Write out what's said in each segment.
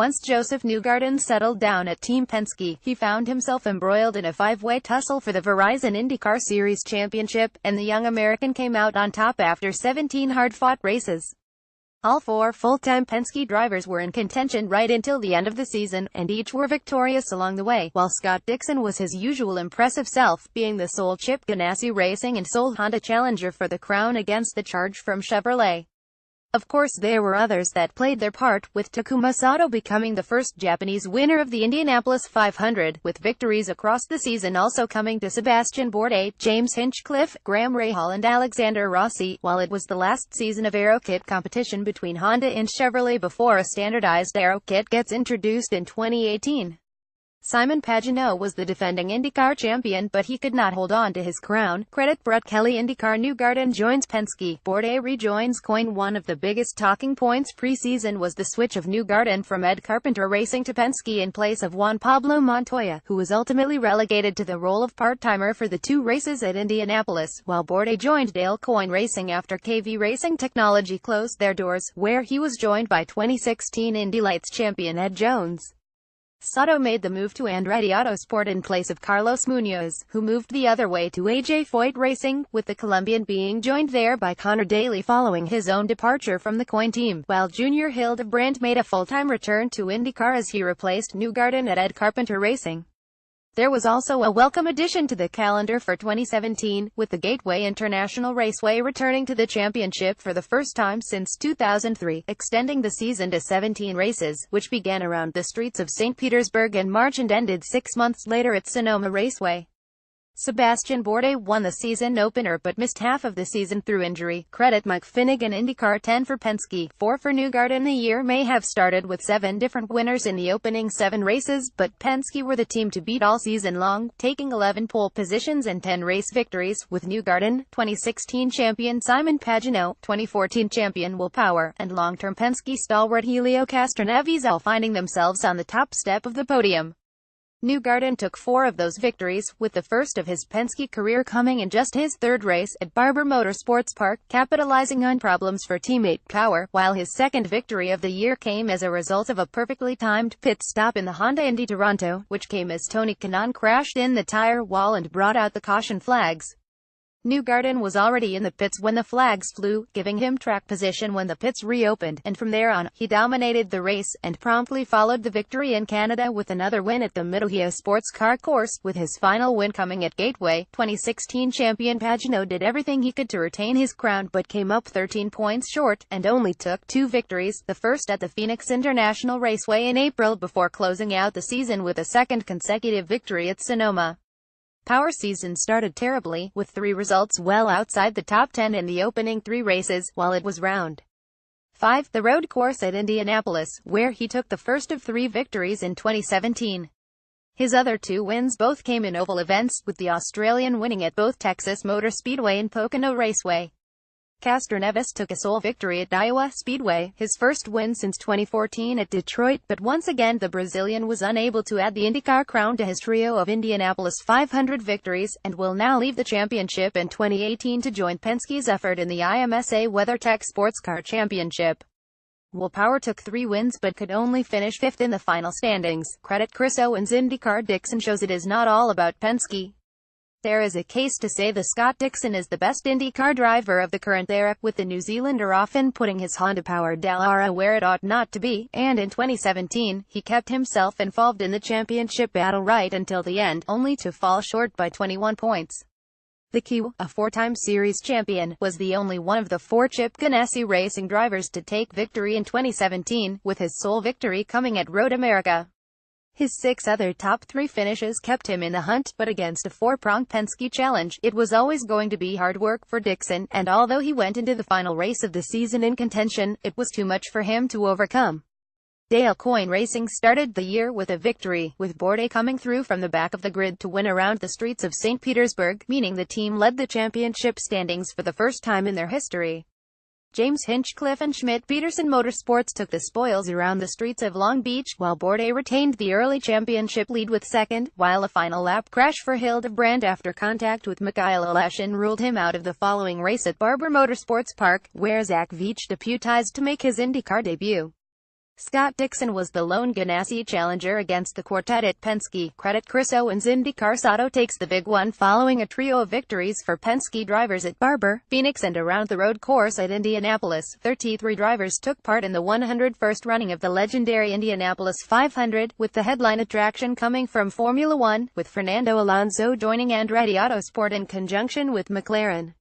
Once Josef Newgarden settled down at Team Penske, he found himself embroiled in a five-way tussle for the Verizon IndyCar Series championship, and the young American came out on top after 17 hard-fought races. All four full-time Penske drivers were in contention right until the end of the season, and each were victorious along the way, while Scott Dixon was his usual impressive self, being the sole Chip Ganassi Racing and sole Honda challenger for the crown against the charge from Chevrolet. Of course there were others that played their part, with Takuma Sato becoming the first Japanese winner of the Indianapolis 500, with victories across the season also coming to Sebastian Bourdais, James Hinchcliffe, Graham Rahal and Alexander Rossi, while it was the last season of aero kit competition between Honda and Chevrolet before a standardized aero kit gets introduced in 2018. Simon Pagenaud was the defending IndyCar champion, but he could not hold on to his crown. Credit Brett Kelly. IndyCar Newgarden joins Penske. Bourdais rejoins Coyne. One of the biggest talking points pre-season was the switch of Newgarden from Ed Carpenter Racing to Penske in place of Juan Pablo Montoya, who was ultimately relegated to the role of part-timer for the two races at Indianapolis, while Bourdais joined Dale Coyne Racing after KV Racing Technology closed their doors, where he was joined by 2016 Indy Lights champion Ed Jones. Sato made the move to Andretti Autosport in place of Carlos Munoz, who moved the other way to AJ Foyt Racing, with the Colombian being joined there by Connor Daly following his own departure from the Coyne team, while Junior Hildebrand made a full-time return to IndyCar as he replaced Newgarden at Ed Carpenter Racing. There was also a welcome addition to the calendar for 2017, with the Gateway International Raceway returning to the championship for the first time since 2003, extending the season to 17 races, which began around the streets of St. Petersburg in March and ended 6 months later at Sonoma Raceway. Sebastian Bourdais won the season opener but missed half of the season through injury. Credit Mike Finnegan. IndyCar 10 for Penske, 4 for Newgarden. The year may have started with 7 different winners in the opening 7 races, but Penske were the team to beat all season long, taking 11 pole positions and 10 race victories, with Newgarden, 2016 champion Simon Pagenaud, 2014 champion Will Power, and long-term Penske stalwart Helio Castroneves all finding themselves on the top step of the podium. Newgarden took 4 of those victories, with the first of his Penske career coming in just his 3rd race, at Barber Motorsports Park, capitalizing on problems for teammate Power, while his second victory of the year came as a result of a perfectly timed pit stop in the Honda Indy Toronto, which came as Tony Kanaan crashed in the tire wall and brought out the caution flags. Newgarden was already in the pits when the flags flew, giving him track position when the pits reopened, and from there on, he dominated the race, and promptly followed the victory in Canada with another win at the Mid-Ohio Sports Car Course, with his final win coming at Gateway. 2016 champion Pagenaud did everything he could to retain his crown but came up 13 points short, and only took 2 victories, the first at the Phoenix International Raceway in April before closing out the season with a second consecutive victory at Sonoma. Power season started terribly, with 3 results well outside the top 10 in the opening 3 races, while it was round 5, the road course at Indianapolis, where he took the first of 3 victories in 2017. His other 2 wins both came in oval events, with the Australian winning at both Texas Motor Speedway and Pocono Raceway. Castroneves took a sole victory at Iowa Speedway, his first win since 2014 at Detroit, but once again the Brazilian was unable to add the IndyCar crown to his trio of Indianapolis 500 victories, and will now leave the championship in 2018 to join Penske's effort in the IMSA WeatherTech Sports Car Championship. Will Power took 3 wins but could only finish 5th in the final standings. Credit Chris Owens. IndyCar Dixon shows it is not all about Penske. There is a case to say the Scott Dixon is the best IndyCar driver of the current era, with the New Zealander often putting his Honda-powered Dallara where it ought not to be, and in 2017, he kept himself involved in the championship battle right until the end, only to fall short by 21 points. The Kiwi, a 4-time series champion, was the only one of the 4 Chip Ganassi Racing drivers to take victory in 2017, with his sole victory coming at Road America. His 6 other top 3 finishes kept him in the hunt, but against a 4-pronged Penske challenge, it was always going to be hard work for Dixon, and although he went into the final race of the season in contention, it was too much for him to overcome. Dale Coyne Racing started the year with a victory, with Bourdais coming through from the back of the grid to win around the streets of St. Petersburg, meaning the team led the championship standings for the first time in their history. James Hinchcliffe and Schmidt-Peterson Motorsports took the spoils around the streets of Long Beach, while Bourdais retained the early championship lead with second, while a final lap crash for Hildebrand after contact with Mikhail Aleshin ruled him out of the following race at Barber Motorsports Park, where Zach Veach deputized to make his IndyCar debut. Scott Dixon was the lone Ganassi challenger against the quartet at Penske. Credit Chris Owens. IndyCar Sato takes the big one following a trio of victories for Penske drivers at Barber, Phoenix and around the road course at Indianapolis. 33 drivers took part in the 101st running of the legendary Indianapolis 500, with the headline attraction coming from Formula One, with Fernando Alonso joining Andretti Autosport in conjunction with McLaren.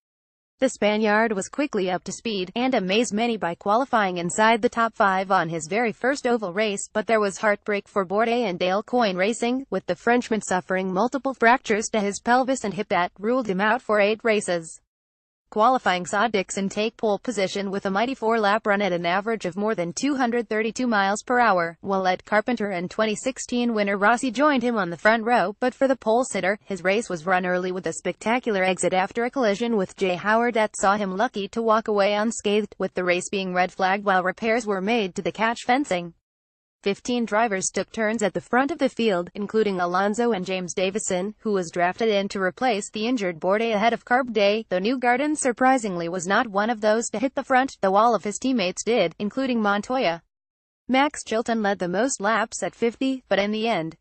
The Spaniard was quickly up to speed, and amazed many by qualifying inside the top 5 on his very first oval race, but there was heartbreak for Bourdais and Dale Coyne Racing, with the Frenchman suffering multiple fractures to his pelvis and hip that ruled him out for 8 races. Qualifying saw Dixon take pole position with a mighty 4-lap run at an average of more than 232 miles per hour, while Ed Carpenter and 2016 winner Rossi joined him on the front row, but for the pole sitter, his race was run early with a spectacular exit after a collision with Jay Howard that saw him lucky to walk away unscathed, with the race being red flagged while repairs were made to the catch fencing. 15 drivers took turns at the front of the field, including Alonso and James Davison, who was drafted in to replace the injured Bourdais ahead of Day, though Newgarden surprisingly was not one of those to hit the front, though all of his teammates did, including Montoya. Max Chilton led the most laps at 50, but in the end,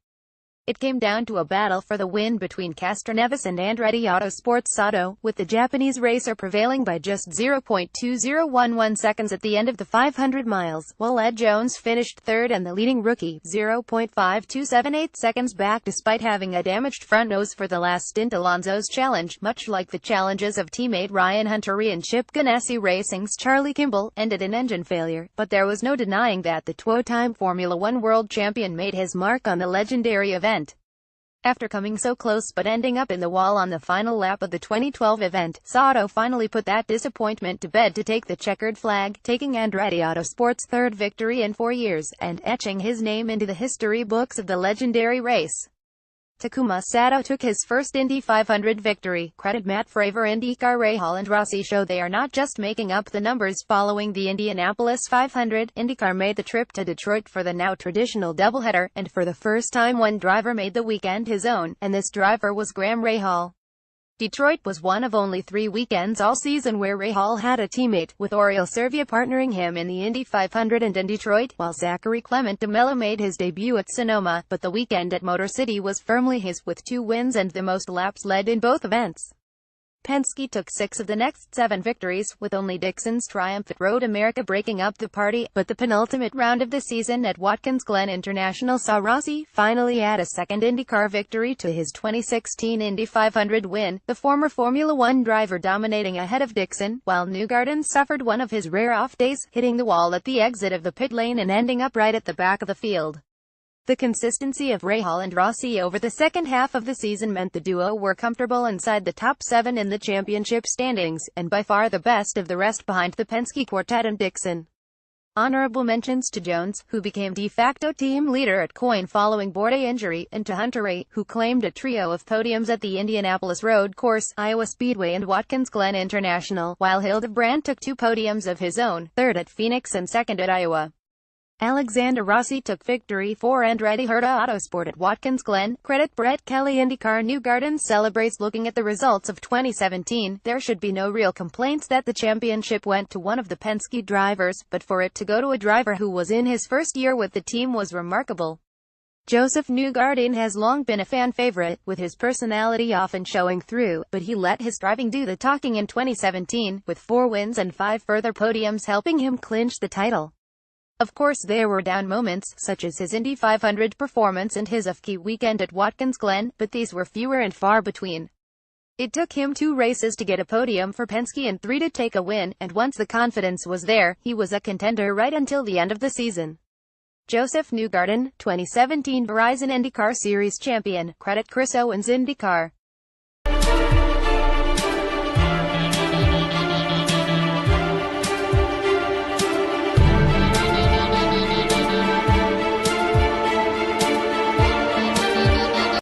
it came down to a battle for the win between Castroneves and Andretti Autosport's Sato, with the Japanese racer prevailing by just 0.2011 seconds at the end of the 500 miles, while Ed Jones finished third and the leading rookie 0.5278 seconds back despite having a damaged front nose for the last stint. Alonso's challenge, much like the challenges of teammate Ryan Hunter and Chip Ganassi Racing's Charlie Kimball, ended in engine failure, but there was no denying that the two-time Formula One world champion made his mark on the legendary event. After coming so close but ending up in the wall on the final lap of the 2012 event, Sato finally put that disappointment to bed to take the checkered flag, taking Andretti Autosport's 3rd victory in 4 years, and etching his name into the history books of the legendary race. Takuma Sato took his first Indy 500 victory. Credit Matt Fraver. IndyCar Rahal and Rossi show they are not just making up the numbers. Following the Indianapolis 500, IndyCar made the trip to Detroit for the now traditional doubleheader, and for the first time one driver made the weekend his own, and this driver was Graham Rahal. Detroit was one of only 3 weekends all season where Rahal had a teammate, with Oriol Servia partnering him in the Indy 500 and in Detroit, while Zachary Clement de Mello made his debut at Sonoma, but the weekend at Motor City was firmly his, with 2 wins and the most laps led in both events. Penske took 6 of the next 7 victories, with only Dixon's triumph at Road America breaking up the party, but the penultimate round of the season at Watkins Glen International saw Rossi finally add a second IndyCar victory to his 2016 Indy 500 win, the former Formula One driver dominating ahead of Dixon, while Newgarden suffered one of his rare off days, hitting the wall at the exit of the pit lane and ending up right at the back of the field. The consistency of Rahal and Rossi over the second half of the season meant the duo were comfortable inside the top 7 in the championship standings, and by far the best of the rest behind the Penske quartet and Dixon. Honorable mentions to Jones, who became de facto team leader at Coyne following Bourdais injury, and to Hunter, who claimed a trio of podiums at the Indianapolis Road Course, Iowa Speedway and Watkins Glen International, while Hildebrand took 2 podiums of his own, 3rd at Phoenix and 2nd at Iowa. Alexander Rossi took victory for Andretti Autosport at Watkins Glen. Credit Brett Kelly. IndyCar Newgarden celebrates. Looking at the results of 2017, there should be no real complaints that the championship went to one of the Penske drivers, but for it to go to a driver who was in his first year with the team was remarkable. Josef Newgarden has long been a fan favorite, with his personality often showing through, but he let his driving do the talking in 2017, with 4 wins and 5 further podiums helping him clinch the title. Of course there were down moments, such as his Indy 500 performance and his off-key weekend at Watkins Glen, but these were fewer and far between. It took him 2 races to get a podium for Penske and 3 to take a win, and once the confidence was there, he was a contender right until the end of the season. Josef Newgarden, 2017 Verizon IndyCar Series champion. Credit Chris Owens. IndyCar